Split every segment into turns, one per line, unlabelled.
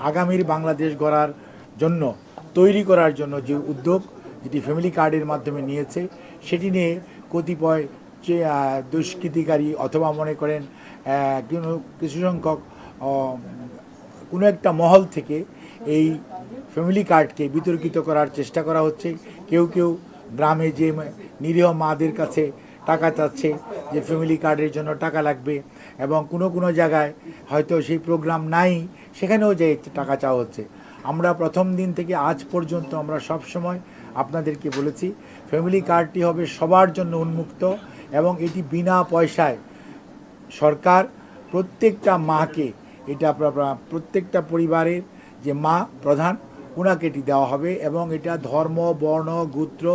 আগামীর বাংলাদেশ গড়ার জন্য তৈরি করার জন্য যে উদ্যোগ যেটি ফ্যামিলি কার্ডের মাধ্যমে নিয়েছে সেটি নিয়ে কতিপয় যে দুষ্কৃতিকারী অথবা মনে করেন কিছু সংখ্যক কোনো একটা মহল থেকে এই ফ্যামিলি কার্ডকে বিতর্কিত করার চেষ্টা করা হচ্ছে। কেউ কেউ গ্রামে যে নিরীহ মাদের কাছে টাকা চাচ্ছে যে ফ্যামিলি কার্ডের জন্য টাকা লাগবে, এবং কোনো জায়গায় হয়তো সেই প্রোগ্রাম নাই, সেখানেও যে টাকা চাওয়া হচ্ছে। আমরা প্রথম দিন থেকে আজ পর্যন্ত আমরা সব সময় আপনাদেরকে বলেছি ফ্যামিলি কার্ডটি হবে সবার জন্য উন্মুক্ত, এবং এটি বিনা পয়সায় সরকার প্রত্যেকটা মাকে, এটা প্রত্যেকটা পরিবারের যে মা প্রধান ওনাকে এটি দেওয়া হবে, এবং এটা ধর্ম, বর্ণ, গোত্র,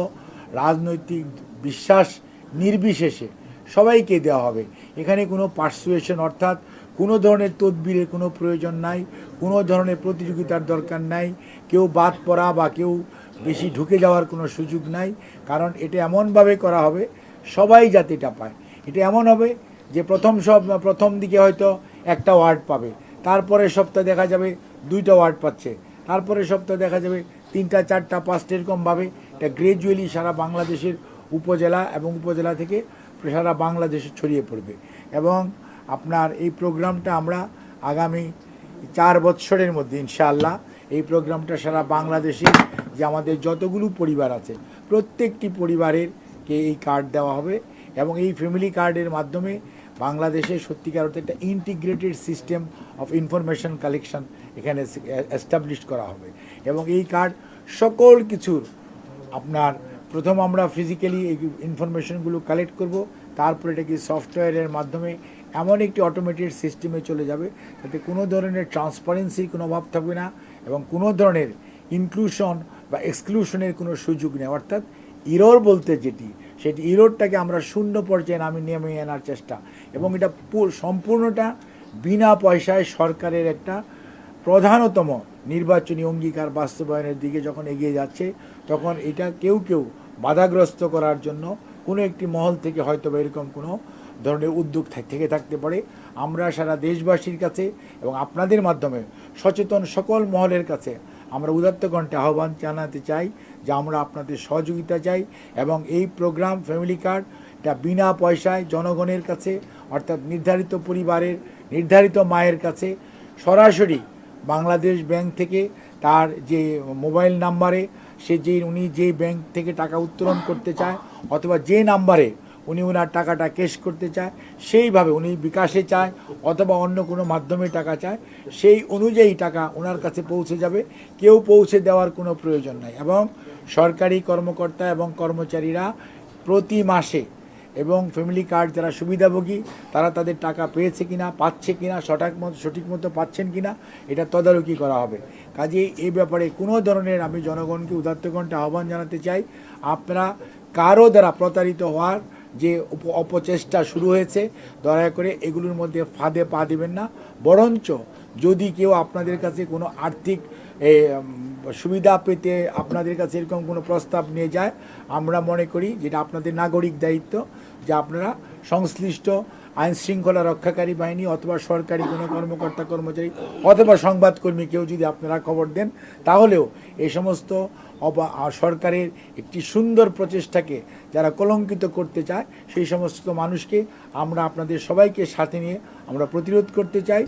রাজনৈতিক বিশ্বাস নির্বিশেষে সবাইকে দেওয়া হবে। এখানে কোনো পার্সুয়েশন অর্থাৎ কোনো ধরনের তদবিরের কোনো প্রয়োজন নাই, কোনো ধরনের প্রতিযোগিতার দরকার নাই, কেউ বাদ পড়া বা কেউ বেশি ঢুকে যাওয়ার কোনো সুযোগ নাই। কারণ এটা এমনভাবে করা হবে সবাই যাতে এটা পায়। এটা এমন হবে যে প্রথম দিকে হয়তো একটা ওয়ার্ড পাবে, তারপরে সপ্তাহে দেখা যাবে 2টা ওয়ার্ড পাচ্ছে, তারপরে সপ্তাহে দেখা যাবে 3টা, 4টা, 5টা, এরকমভাবে এটা গ্রেজুয়ালি সারা বাংলাদেশের উপজেলা এবং উপজেলা থেকে সারা বাংলাদেশে ছড়িয়ে পড়বে। এবং আপনার এই প্রোগ্রামটা আমরা আগামী 4 বছরের মধ্যে ইনশাআল্লাহ এই প্রোগ্রামটা সারা বাংলাদেশে যে আমাদের যতগুলো পরিবার আছে প্রত্যেকটি পরিবারেরকে এই কার্ড দেওয়া হবে, এবং এই ফ্যামিলি কার্ডের মাধ্যমে বাংলাদেশে সত্যিকার অর্থে একটা integrated system of information collection এখানে এস্টাবলিশ করা হবে। এবং এই কার্ড সকল কিছুর আপনার প্রথম আমরা ফিজিক্যালি এই ইনফরমেশনগুলো কালেক্ট করব, তারপরে এটাকে সফটওয়্যারের মাধ্যমে এমন একটি অটোমেটেড সিস্টেমে চলে যাবে যাতে কোনো ধরনের ট্রান্সপারেন্সির কোনো অভাব থাকবে না, এবং কোনো ধরনের ইনক্লুশন বা এক্সক্লুশনের কোনো সুযোগ নেই। অর্থাৎ ইরর বলতে যেটি, সেটি ইরোরটাকে আমরা শূন্য পর্যায়ে নামিয়ে আনার চেষ্টা, এবং এটা সম্পূর্ণটা বিনা পয়সায় সরকারের একটা প্রধানতম নির্বাচনী অঙ্গীকার বাস্তবায়নের দিকে যখন এগিয়ে যাচ্ছে, তখন এটা কেউ বাধাগ্রস্ত করার জন্য কোনো একটি মহল থেকে হয়তো বা এরকম কোনো ধরনের উদ্যোগ থেকে থাকতে পারে। আমরা সারা দেশবাসীর কাছে এবং আপনাদের মাধ্যমে সচেতন সকল মহলের কাছে আমরা উদাত্ত কণ্ঠে আহ্বান জানাতে চাই যে আমরা আপনাদের সহযোগিতা চাই, এবং এই প্রোগ্রাম ফ্যামিলি কার্ড এটা বিনা পয়সায় জনগণের কাছে অর্থাৎ নির্ধারিত পরিবারের নির্ধারিত মায়ের কাছে সরাসরি বাংলাদেশ ব্যাংক থেকে তার যে মোবাইল নাম্বারে উনি যেই ব্যাংক থেকে টাকা উত্তোলন করতে চায় অথবা যে নাম্বারে উনি ওনার টাকাটা ক্যাশ করতে চায়, সেইভাবে উনি বিকাশে চায় অথবা অন্য কোনো মাধ্যমে টাকা চায়, সেই অনুযায়ী টাকা ওনার কাছে পৌঁছে যাবে। কেউ পৌঁছে দেওয়ার কোনো প্রয়োজন নাই। এবং সরকারি কর্মকর্তা এবং কর্মচারীরা প্রতি মাসে এবং ফ্যামিলি কার্ড যারা সুবিধাভোগী তারা তাদের টাকা পেয়েছে কিনা, পাচ্ছে কিনা, সঠিক মতো পাচ্ছেন কিনা এটা তদারকি করা হবে। কাজেই এই ব্যাপারে কোনো ধরনের আমি জনগণকে উদাত্ত কণ্ঠে আহ্বান জানাতে চাই, আপনারা কারো দ্বারা প্রতারিত হওয়ার যে অপচেষ্টা শুরু হয়েছে দয়া করে এগুলোর মধ্যে ফাঁদে পা দেবেন না। বরঞ্চ যদি কেউ আপনাদের কাছে কোনো আর্থিক সুবিধা পেতে আপনাদের কাছে এরকম কোনো প্রস্তাব নিয়ে যায়, আমরা মনে করি যেটা আপনাদের নাগরিক দায়িত্ব যে আপনারা সংশ্লিষ্ট আইনশৃঙ্খলা রক্ষাকারী বাহিনী অথবা সরকারি কোনো কর্মকর্তা কর্মচারী অথবা সংবাদকর্মী কেউ যদি আপনারা খবর দেন, তাহলেও এই সমস্ত সরকারের একটি সুন্দর প্রচেষ্টাকে যারা কলঙ্কিত করতে চায় সেই সমস্ত মানুষকে আমরা আপনাদের সবাইকে সাথে নিয়ে আমরা প্রতিরোধ করতে চাই।